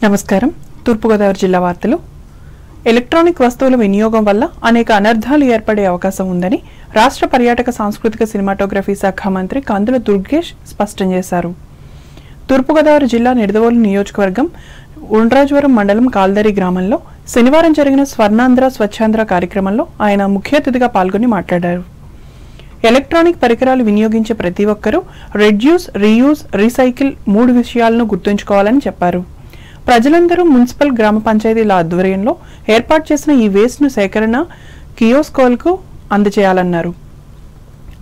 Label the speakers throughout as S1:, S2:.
S1: నమస్కారం. తూర్పుగోదావరి జిల్లా వార్తలు. ఎలక్ట్రానిక్ వస్తువుల వినియోగం వల్ల అనేక అనర్థాలు ఏర్పడే అవకాశం ఉందని రాష్ట్ర పర్యాటక సాంస్కృతిక సినిమాటోగ్రఫీ శాఖ మంత్రి కందుల దుర్గేష్ స్పష్టం చేశారు. తూర్పుగోదావరి జిల్లా నిడదవోలు నియోజకవర్గం ఉండ్రాజవరం మండలం కాల్దరి గ్రామంలో శనివారం జరిగిన స్వర్ణాంధ్ర స్వచ్ఛాంధ్ర కార్యక్రమంలో ఆయన ముఖ్య అతిథిగా పాల్గొని మాట్లాడారు. ఎలక్ట్రానిక్ పరికరాలు వినియోగించే ప్రతి ఒక్కరూ రెడ్యూస్, రీయూజ్, రీసైకిల్ 3 విషయాలను గుర్తుంచుకోవాలని చెప్పారు. ప్రజలందరూ మున్సిపల్ గ్రామ పంచాయతీల ఆధ్వర్యంలో ఏర్పాటు చేసిన ఈ వేస్ట్ ను సేకరణ కియోస్కోలకు అందజేయాలన్నారు.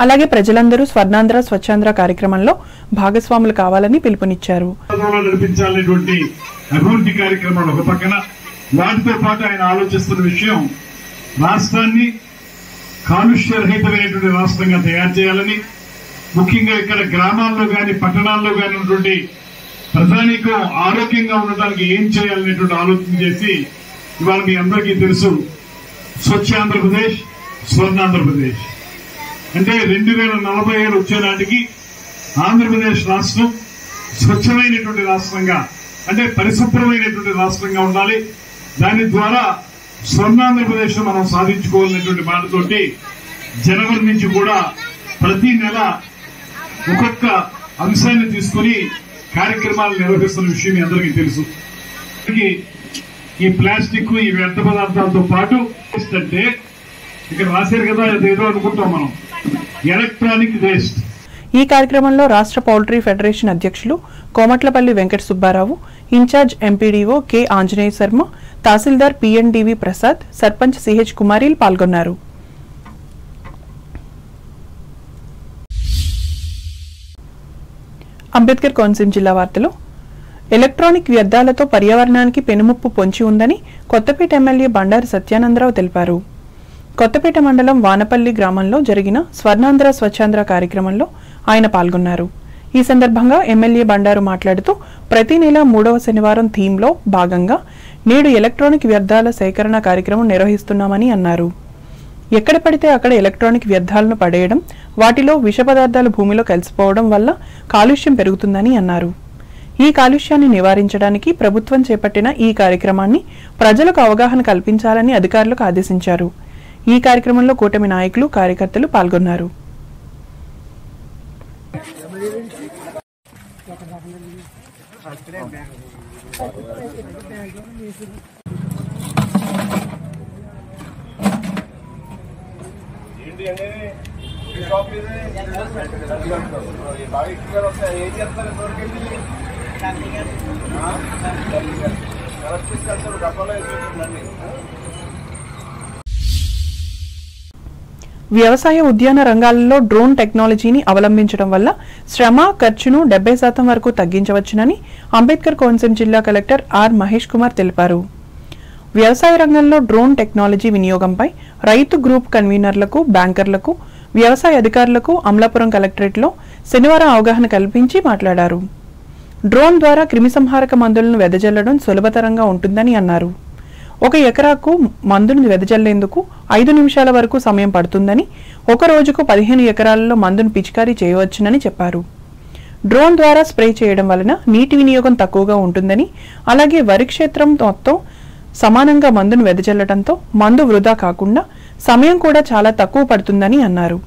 S1: అలాగే ప్రజలందరూ స్వర్ణాంధ్ర స్వచ్ఛాంధ్ర కార్యక్రమంలో భాగస్వాములు కావాలని పిలుపునిచ్చారు.
S2: అభివృద్ధి కార్యక్రమాలు ఒక పక్కన, వాటితో పాటు ఆయన ఆలోచిస్తున్న విషయం రాష్ట్రాన్ని కాలుష్యరహితమైనటువంటి రాష్ట్రంగా తయారు చేయాలని, ముఖ్యంగా ఇక్కడ గ్రామాల్లో గాని పట్టణాల్లో గాని ఉన్నటువంటి ప్రజానీకం ఆరోగ్యంగా ఉండడానికి ఏం చేయాలనేటువంటి ఆలోచన చేసి ఇవాళ మీ అందరికీ తెలుసు స్వచ్ఛ ఆంధ్రప్రదేశ్, స్వర్ణాంధ్రప్రదేశ్ అంటే 2047 వచ్చే నాటికి ఆంధ్రప్రదేశ్ రాష్ట్రం స్వచ్ఛమైనటువంటి రాష్ట్రంగా, అంటే పరిశుభ్రమైనటువంటి రాష్ట్రంగా ఉండాలి. దాని ద్వారా స్వర్ణాంధ్రప్రదేశ్ ను మనం సాధించుకోవాలనేటువంటి మాటతోటి జనవరి నుంచి కూడా ప్రతి నెల ఒక్కొక్క అంశాన్ని తీసుకుని కార్యక్రమాలు నిర్వహిస్తున్న విషయం మీ అందరికీ తెలుసు. ఈ ప్లాస్టిక్, ఈ వ్యర్థ పదార్థాలతో పాటు అంటే ఇక్కడ రాశారు కదా, ఏదో అనుకుంటాం మనం, ఎలక్ట్రానిక్ వేస్ట్.
S1: ఈ కార్యక్రమంలో రాష్ట్ర పౌల్ట్రీ ఫెడరేషన్ అధ్యక్షులు Komatlapalli Venkata Subbarao, incharge MPDO K Anjaneya Sharma, తహసీల్దార్ పిఎన్డివి ప్రసాద్, సర్పంచ్ సిహెచ్ కుమారీలు పాల్గొన్నారు. అంబేద్కర్ కోనసీమ జిల్లా వార్తలు. ఎలక్ట్రానిక్ వ్యర్థాలతో పర్యావరణానికి పెనుముప్పు పొంచి ఉందని కొత్తపేట ఎమ్మెల్యే బండారు సత్యానందరావు తెలిపారు. కొత్తపేట మండలం వానపల్లి గ్రామంలో జరిగిన స్వర్ణాంధ్ర స్వచ్ఛాంధ్ర కార్యక్రమంలో ఆయన పాల్గొన్నారు. ఈ సందర్భంగా ఎమ్మెల్యే బండారు మాట్లాడుతూ ప్రతి నెల 3వ శనివారం థీమ్లో భాగంగా నేడు ఎలక్ట్రానిక్ వ్యర్థాల సేకరణ కార్యక్రమం నిర్వహిస్తున్నామని అన్నారు. ఎక్కడ పడితే అక్కడ ఎలక్ట్రానిక్ వ్యర్థాలను పడేయడం, వాటిలో విష పదార్థాలు భూమిలో కలిసిపోవడం వల్ల కాలుష్యం పెరుగుతుందని అన్నారు. ఈ కాలుష్యాన్ని నివారించడానికి ప్రభుత్వం చేపట్టిన ఈ కార్యక్రమాన్ని ప్రజలకు అవగాహన కల్పించాలని అధికారులకు ఆదేశించారు. ఈ కార్యక్రమంలో కూటమి నాయకులు, కార్యకర్తలు పాల్గొన్నారు. వ్యవసాయ, ఉద్యాన రంగాలలో డ్రోన్ టెక్నాలజీని అవలంబించడం వల్ల శ్రమ, ఖర్చును 70% వరకు తగ్గించవచ్చునని అంబేద్కర్ కోనసీమ జిల్లా కలెక్టర్ ఆర్ మహేష్ కుమార్ తెలిపారు. వ్యవసాయ రంగంలో డ్రోన్ టెక్నాలజీ వినియోగంపై రైతు గ్రూప్ కన్వీనర్లకు, బ్యాంకర్లకు, వ్యవసాయ అధికారులకు అమలాపురం కలెక్టరేట్లో శనివారం అవగాహన కల్పించి మాట్లాడారు. డ్రోన్ ద్వారా క్రిమిసంహారక మందులను వెదజల్లడం సులభతరంగా ఉంటుందని అన్నారు. 1 ఎకరాకు మందును వెదజల్లేందుకు 5 నిమిషాల వరకు సమయం పడుతుందని, ఒక రోజుకు 15 ఎకరాలలో మందును పిచికారీ చేయవచ్చునని చెప్పారు. డ్రోన్ ద్వారా స్ప్రే చేయడం వలన నీటి వినియోగం తక్కువగా ఉంటుందని, అలాగే వరి క్షేత్రం మొత్తం సమానంగా మందును వెదజల్లడంతో మందు వృధా కాకుండా సమయం కూడా చాలా తక్కువ పడుతుందని అన్నారు.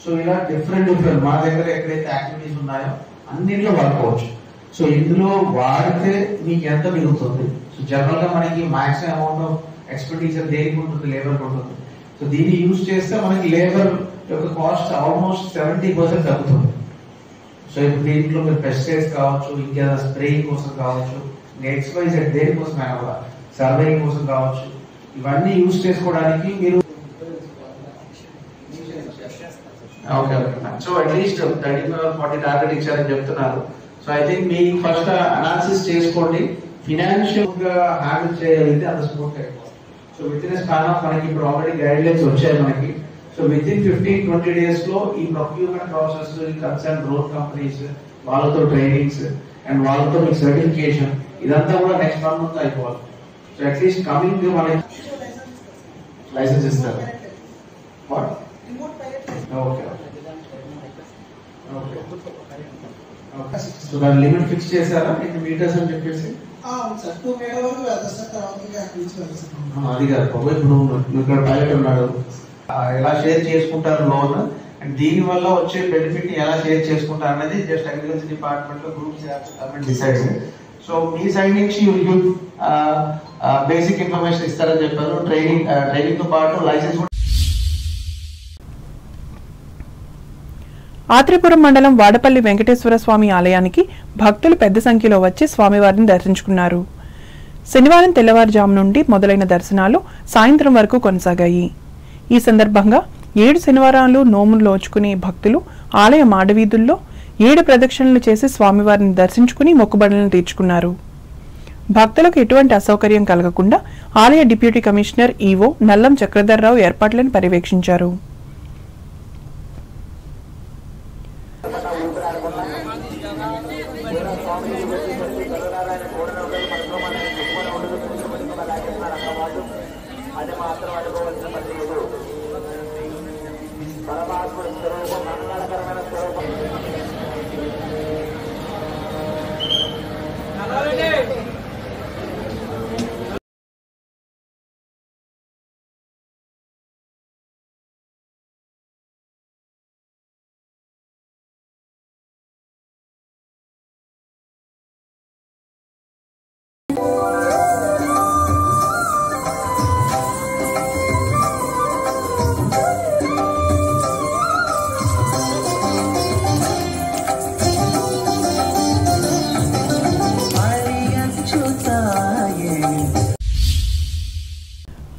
S3: సో ఇలా డిఫరెంట్ మా దగ్గర ఎక్కడైతే యాక్టివిటీస్ ఉన్నాయో అన్నింటిలో వాడుకోవచ్చు. సో ఇందులో వాడితే మీకు ఎంత మిగులుతుంది? సో జనరల్ గా మనకి మాక్సిమం అమౌంట్ ఆఫ్ ఎక్స్పెండిచర్ దేనికి ఉంటుంది? లేబర్ ఉంటుంది. సో దీన్ని యూజ్ చేస్తే మనకి లేబర్ యొక్క కాస్ట్ ఆల్మోస్ట్ 70% తగ్గుతుంది. సో ఇప్పుడు దీంట్లో మీరు పెస్టిసైడ్స్ కావచ్చు, ఇంకేదైనా స్ప్రేయింగ్ కోసం కావచ్చు, ఎక్స్వైజ్ దేనికోసం అయినా కూడా సర్వేయింగ్ కోసం కావచ్చు, ఇవన్నీ యూజ్ చేసుకోవడానికి మీరు ఓకే. సో అట్లీస్ట్ 35-40 టార్గెట్ ఇచ్చారని చెప్తున్నారు. So I think me first analysis చేసుకోండి. ఫినాన్షియల్ గా హ్యాండిల్ చేయగలిగితే అంత స్మూత్ అయిపోతుంది. So with in span of మనకి ఇప్పుడు ఆల్రెడీ గైడ్ లైన్స్ వచ్చాయి మనకి. సో విత్ ఇన్ 15-20 days లో ఈ procurement process, concern drone companies వాళ్ళతో ట్రైనింగ్స్ అండ్ వాళ్ళతో మీకు సర్టిఫికేషన్ ఇదంతా కూడా నెక్స్ట్ మంత్ అయిపోవాలి. సో అట్లీస్ట్ కమింగ్ మనకి లైసెన్స్ ఇస్తారు. దాని లిమిట్ ఫిక్స్ చేశారా ఎన్ని మీటర్స్ అని చెప్పేసి?
S4: సార్ 2 మీటర్ వరకు వెళ్తారు సార్, తర్వాత అక్కడి నుంచి వెళ్తారు.
S3: అది కాదు బాబు, ఇప్పుడు ఇక్కడ పైలట్ ఉన్నాడు, ఎలా షేర్ చేసుకుంటారు లోన్ అండ్ దీని వల్ల వచ్చే బెనిఫిట్ ని ఎలా షేర్ చేసుకుంటారు అనేది జస్ట్ అగ్రికల్చర్ డిపార్ట్మెంట్ లో గ్రూప్స్ డిసైడ్. సో మీ సైడ్ నుంచి బేసిక్ ఇన్ఫర్మేషన్ ఇస్తారని చెప్పారు. ట్రైనింగ్ తో పాటు లైసెన్స్.
S1: ఆత్రేపురం మండలం వాడపల్లి వెంకటేశ్వర స్వామి ఆలయానికి భక్తులు పెద్ద సంఖ్యలో వచ్చి స్వామివారిని దర్శించుకున్నారు. శనివారం తెల్లవారుజాము నుండి మొదలైన దర్శనాలు సాయంత్రం వరకు కొనసాగాయి. ఈ సందర్భంగా 7 శనివారాలు నోములు నోచుకునే భక్తులు ఆలయ మాడవీధుల్లో 7 ప్రదక్షిణలు చేసి స్వామివారిని దర్శించుకుని మొక్కుబడులను తీర్చుకున్నారు. భక్తులకు ఎటువంటి అసౌకర్యం కలగకుండా ఆలయ deputy commissioner EO Nallam Chakradhar Rao ఏర్పాట్లను పర్యవేక్షించారు.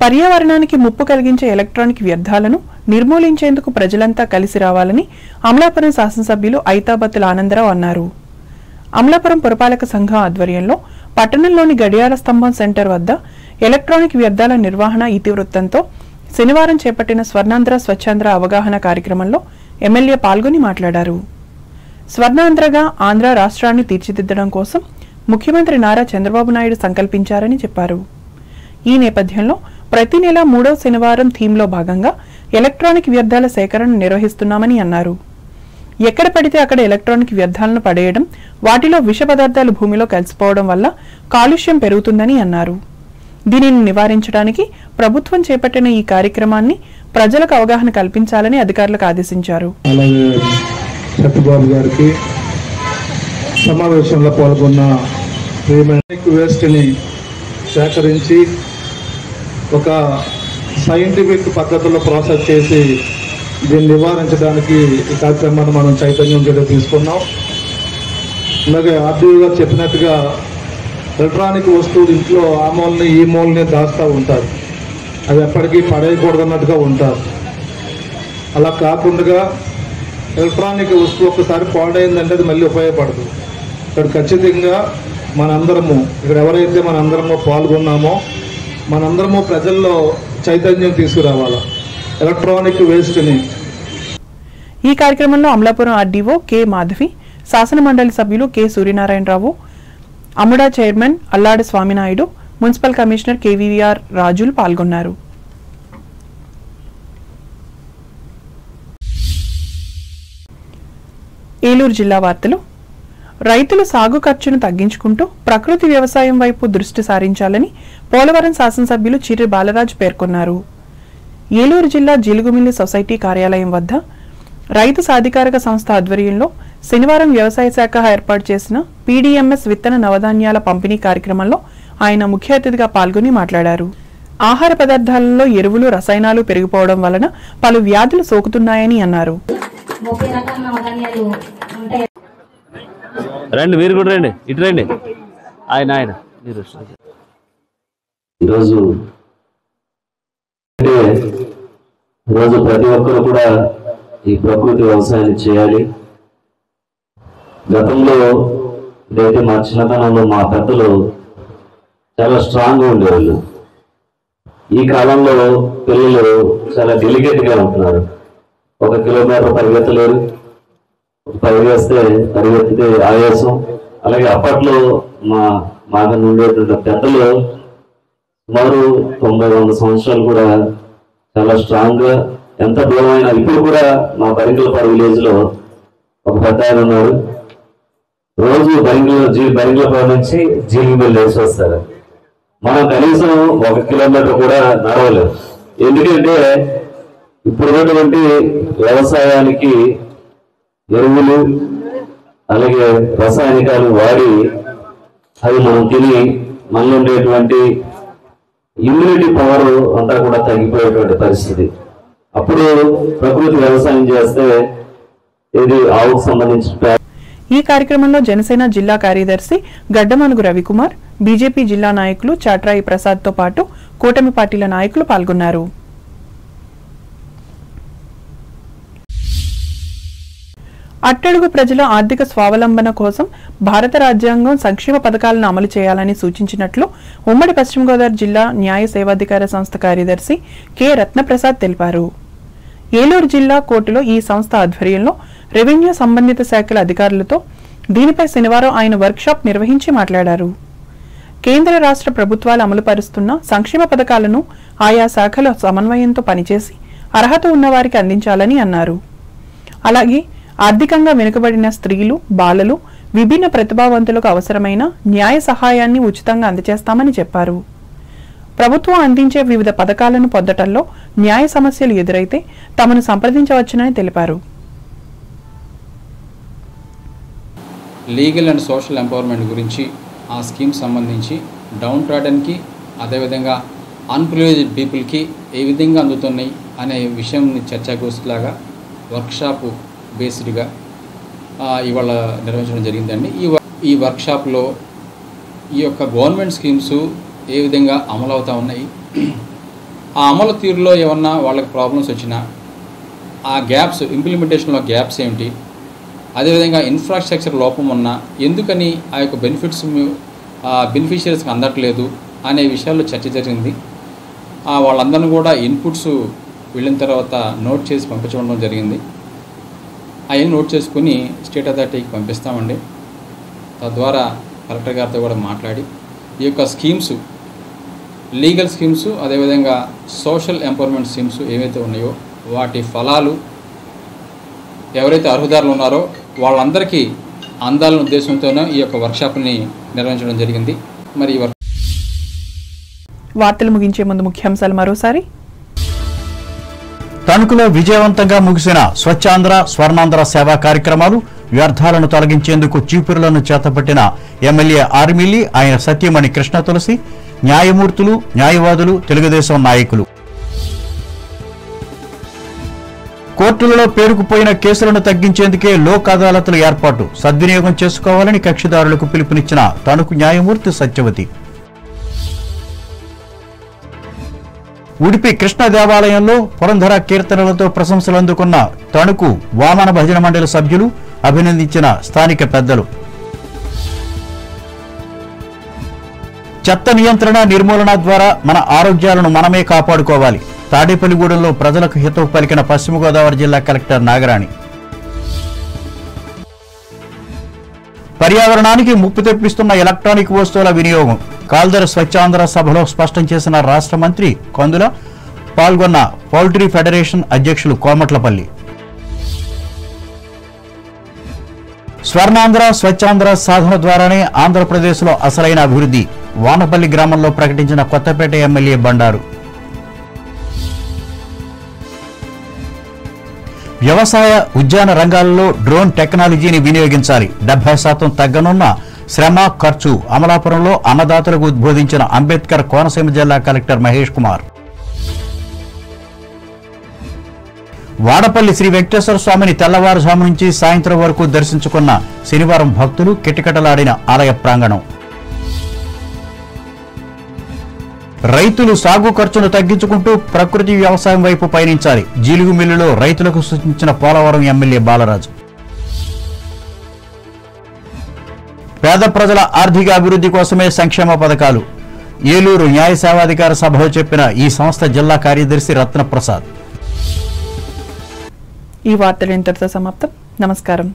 S1: పర్యావరణానికి ముప్పు కలిగించే ఎలక్ట్రానిక్ వ్యర్థాలను నిర్మూలించేందుకు ప్రజలంతా కలిసి రావాలని అమలాపురం శాసనసభ్యులు ఐతాబత్తుల ఆనందరావు అన్నారు. అమలాపురం పురపాలక సంఘం ఆధ్వర్యంలో పట్టణంలోని గడియార స్తంభం సెంటర్ వద్ద ఎలక్ట్రానిక్ వ్యర్థాల నిర్వహణ ఇతివృత్తంతో శనివారం చేపట్టిన స్వర్ణాంధ్ర స్వచ్ఛాంధ్ర అవగాహన కార్యక్రమంలో ఎమ్మెల్యే పాల్గొని మాట్లాడారు. స్వర్ణాంధ్రగా ఆంధ్ర రాష్ట్రాన్ని తీర్చిదిద్దడం కోసం ముఖ్యమంత్రి నారా చంద్రబాబు నాయుడు సంకల్పించారని చెప్పారు. ఈ నేపథ్యంలో ప్రతి నెల 3వ శనివారం థీమ్లో భాగంగా ఎలక్ట్రానిక్ వ్యర్థాల సేకరణ నిర్వహిస్తున్నామని అన్నారు. ఎక్కడ పడితే అక్కడ ఎలక్ట్రానిక్ వ్యర్థాలను పడేయడం, వాటిలో విష పదార్థాలు భూమిలో కలిసిపోవడం వల్ల కాలుష్యం పెరుగుతుందని అన్నారు. దీనిని నివారించడానికి ప్రభుత్వం చేపట్టిన ఈ కార్యక్రమాన్ని ప్రజలకు అవగాహన కల్పించాలని అధికారులకు ఆదేశించారు.
S5: సత్యబాబు గారికి సమావేశంలో పాల్గొన్న వేస్ట్ని సేకరించి ఒక సైంటిఫిక్ పద్ధతిలో ప్రాసెస్ చేసి దీన్ని నివారించడానికి ఈ కార్యక్రమాన్ని మనం చైతన్యం తీసుకున్నాం. అలాగే ఆర్డీఓ గారు చెప్పినట్టుగా ఎలక్ట్రానిక్ వస్తువులు ఇంట్లో ఆ మూలని ఈ మూలని దాస్తూ ఉంటారు, అది ఎప్పటికీ పడేయకూడదన్నట్టుగా ఉంటారు. అలా కాకుండా ఎలక్ట్రానిక్ వస్తువు ఒక్కసారి పాడైందంటే అది మళ్ళీ ఉపయోగపడదు. ఇక్కడ ఖచ్చితంగా మనందరము ఇక్కడ ఎవరైతే మనందరము పాల్గొన్నామో మనందరము ప్రజల్లో చైతన్యం తీసుకురావాలి ఎలక్ట్రానిక్ వేస్ట్ని.
S1: ఈ కార్యక్రమంలో అమలాపురం ఆర్డీఓ కె మాధవి, శాసన మండలి సభ్యులు కె సూర్యనారాయణరావు, అముడా చైర్మన్ అల్లాడి స్వామినాయుడు, మున్సిపల్ కమిషనర్ కేవీఆర్ రాజులు పాల్గొన్నారు. ఏలూరు జిల్లా వార్తలు. రైతులు సాగు ఖర్చును తగ్గించుకుంటూ ప్రకృతి వ్యవసాయం వైపు దృష్టి సారించాలని పోలవరం శాసనసభ్యులు చిర్రి బాలరాజు పేర్కొన్నారు. ఏలూరు జిల్లా జీలుగుమిల్లి సొసైటీ కార్యాలయం వద్ద రైతు సాధికారక సంస్థ ఆధ్వర్యంలో శనివారం వ్యవసాయ శాఖ ఏర్పాటు చేసిన పీడీఎంఎస్ విత్తన నవధాన్యాల పంపిణీ కార్యక్రమంలో ఆయన ముఖ్య అతిథిగా పాల్గొని మాట్లాడారు. ఆహార పదార్థాలలో ఎరువులు, రసాయనాలు పెరిగిపోవడం వలన పలు వ్యాధులు సోకుతున్నాయని అన్నారు.
S6: రండి, మీరు కూడా రండి, ఇటు రండి. ఆయన మీరు
S7: ఈరోజు ప్రతి ఒక్కరు కూడా ఈ ప్రకృతి వ్యవసాయాన్ని చేయాలి. గతంలో ఇదైతే మా చిన్నతనంలో మా పెద్దలు చాలా స్ట్రాంగ్గా ఉండేవాళ్ళు. ఈ కాలంలో పిల్లలు చాలా డెలికేట్గా ఉంటున్నారు. 1 కిలోమీటర్ పరిగెత్తలేరు, పరిగెత్తితే ఆయాసం. అలాగే అప్పట్లో మాకు ఉండేటువంటి పెద్దలు సుమారు 90-100 సంవత్సరాలు కూడా చాలా స్ట్రాంగ్ గా ఎంత దూరమైనా. ఇప్పుడు కూడా మా పరిగెలపాడు విలేజ్ లో ఒక పెద్ద ఆయన ఉన్నాడు, రోజు బరింగ్లపురం నుంచి జీలిమిల్లి వేసి వస్తారు. మనం కనీసం 1 కిలోమీటర్ కూడా నడవలేదు. ఎందుకంటే ఇప్పుడున్నటువంటి వ్యవసాయానికి ఎరువులు అలాగే రసాయనికాలు వాడి అవి మనం తిని మనలో ఉండేటువంటి ఇమ్యూనిటీ పవర్ అంతా కూడా తగ్గిపోయేటువంటి పరిస్థితి. అప్పుడు ప్రకృతి వ్యవసాయం చేస్తే ఇది ఆవుకు సంబంధించిన.
S1: ఈ కార్యక్రమంలో జనసేన జిల్లా కార్యదర్శి గడ్డమనుగు రవికుమార్, బీజేపీ జిల్లా నాయకులు చాట్రాయి ప్రసాద్తో పాటు కూటమి పార్టీల నాయకులు పాల్గొన్నారు. అట్టడుగు ప్రజల ఆర్థిక స్వావలంబన కోసం భారత రాజ్యాంగం సంక్షేమ పథకాలను అమలు చేయాలని సూచించినట్లు ఉమ్మడి పశ్చిమ గోదావరి జిల్లా న్యాయ సేవాధికార సంస్థ కార్యదర్శి కె రత్నప్రసాద్ తెలిపారు. ఏలూరు జిల్లా కోర్టులో ఈ సంస్థ ఆధ్వర్యంలో రెవెన్యూ సంబంధిత శాఖల అధికారులతో దీనిపై శనివారం ఆయన వర్క్షాప్ నిర్వహించి మాట్లాడారు. కేంద్ర రాష్ట్ర ప్రభుత్వాలు అమలుపరుస్తున్న సంక్షేమ పథకాలను ఆయా శాఖల సమన్వయంతో పనిచేసి అర్హత ఉన్నవారికి అందించాలని అన్నారు. అలాగే ఆర్థికంగా వెనుకబడిన స్త్రీలు, బాలలు, విభిన్న ప్రతిభావంతులకు అవసరమైన న్యాయ సహాయాన్ని ఉచితంగా అందజేస్తామని చెప్పారు. ప్రభుత్వం అందించే వివిధ పథకాలను పొందటంలో న్యాయ సమస్యలు ఎదురైతే తమను సంప్రదించవచ్చునని తెలిపారు.
S8: లీగల్ అండ్ సోషల్ ఎంపవర్మెంట్ గురించి ఆ స్కీమ్ సంబంధించి డౌన్ ట్రాడన్కి అదేవిధంగా అన్ప్రివిలేజ్డ్ పీపుల్కి ఏ విధంగా అందుతున్నాయి అనే విషయం చర్చాగోష్ఠిలాగా వర్క్షాప్ బేస్డ్గా ఇవాళ నిర్వహించడం జరిగిందండి. ఈ వర్క్షాప్లో ఈ యొక్క గవర్నమెంట్ స్కీమ్స్ ఏ విధంగా అమలు అవుతూ ఉన్నాయి, ఆ అమలు తీరులో ఏమన్నా వాళ్ళకి ప్రాబ్లమ్స్ వచ్చినా ఆ గ్యాప్స్, ఇంప్లిమెంటేషన్లో గ్యాప్స్ ఏమిటి, అదేవిధంగా ఇన్ఫ్రాస్ట్రక్చర్ లోపం ఉన్నా ఎందుకని ఆ యొక్క బెనిఫిషియరీస్కి అందట్లేదు అనే విషయాల్లో చర్చ జరిగింది. వాళ్ళందరినీ కూడా ఇన్పుట్స్ వెళ్ళిన తర్వాత నోట్ చేసి పంపించడం జరిగింది. అవన్నీ నోట్ చేసుకుని స్టేట్ అథారిటీకి పంపిస్తామండి. తద్వారా కలెక్టర్ గారితో కూడా మాట్లాడి ఈ యొక్క స్కీమ్స్, లీగల్ స్కీమ్స్ అదేవిధంగా సోషల్ ఎంపవర్మెంట్ స్కీమ్స్ ఏవైతే ఉన్నాయో వాటి ఫలాలు ఎవరైతే అర్హుదారులు ఉన్నారో వాళ్ళందరికీ అందాలనే ఉద్దేశంతోనే ఈ యొక్క వర్క్షాప్ని నిర్వహించడం జరిగింది. మరి
S1: వార్తలు ముగించే ముందు ముఖ్యాంశాలు మరోసారి.
S9: తణుకులో విజయవంతంగా ముగిసిన స్వచ్ఛాంధ్ర, స్వర్ణాంధ్ర సేవా కార్యక్రమాలు, వ్యర్థాలను తొలగించేందుకు చీపురులను చేతపట్టిన ఎమ్మెల్యే ఆర్మిల్లి, ఆయన సతీమణి కృష్ణ తులసి, న్యాయమూర్తులు, న్యాయవాదులు, తెలుగుదేశం నాయకులు. కోర్టులలో పేరుకుపోయిన కేసులను తగ్గించేందుకే లోక్ అదాలతుల ఏర్పాటు, సద్వినియోగం చేసుకోవాలని కక్షిదారులకు పిలుపునిచ్చిన తణుకు న్యాయమూర్తి సత్యవతి. ఉడిపి కృష్ణ దేవాలయంలో పురంధర కీర్తనలతో ప్రశంసలు అందుకున్న తణుకు వామన భజన మండలి సభ్యులు, అభినందించిన స్థానిక పెద్దలు. చెత్త నియంత్రణ, నిర్మూలన ద్వారా మన ఆరోగ్యాలను మనమే కాపాడుకోవాలి. తాడేపల్లిగూడెంలో ప్రజలకు హితవు పలికిన పశ్చిమ గోదావరి జిల్లా కలెక్టర్ నాగరాణి. పర్యావరణానికి ముప్పు తెప్పిస్తున్న ఎలక్ట్రానిక్ వస్తువుల వినియోగం, కాల్దరి స్వచ్ఛాంధ్ర సభలో స్పష్టం చేసిన రాష్ట్ర మంత్రి కందుల, పాల్గొన్న పౌల్ట్రీ ఫెడరేషన్ అధ్యక్షులు కోమట్లపల్లి. స్వర్ణాంధ్ర, స్వచ్ఛాంధ్ర సాధన ద్వారానే ఆంధ్రప్రదేశ్లో అసలైన అభివృద్ధి, వానపల్లి గ్రామంలో ప్రకటించిన కొత్తపేట ఎమ్మెల్యే బండారు. వ్యవసాయ, ఉద్యాన రంగాల్లో డ్రోన్ టెక్నాలజీని వినియోగించాలి. 70% తగ్గనున్న శ్రమ, ఖర్చు. అమలాపురంలో అన్నదాతలకు ఉద్బోధించిన అంబేద్కర్ కోనసీమ జిల్లా కలెక్టర్ మహేష్ కుమార్. వాడపల్లి శ్రీ వెంకటేశ్వర స్వామిని తెల్లవారుజాము నుంచి సాయంత్రం వరకు దర్శించుకున్న శనివారం భక్తులు, కిటకిటలాడిన ఆలయ ప్రాంగణం. రైతులు సాగు ఖర్చును తగ్గించుకుంటూ ప్రకృతి వ్యవసాయం వైపు పయనించాలి. జీలుగు మిల్లులో రైతులకు సూచించిన పోలవరం ఎమ్మెల్యే బాలరాజు. పేద ప్రజల ఆర్థిక అభివృద్ధి కోసమే సంక్షేమ పథకాలు, ఏలూరు న్యాయ సేవాధికార సభలో చెప్పిన ఈ సంస్థ జిల్లా కార్యదర్శి రత్నప్రసాద్.
S1: ఈ వార్తలు ఇంతటితో సమాప్తం. నమస్కారం.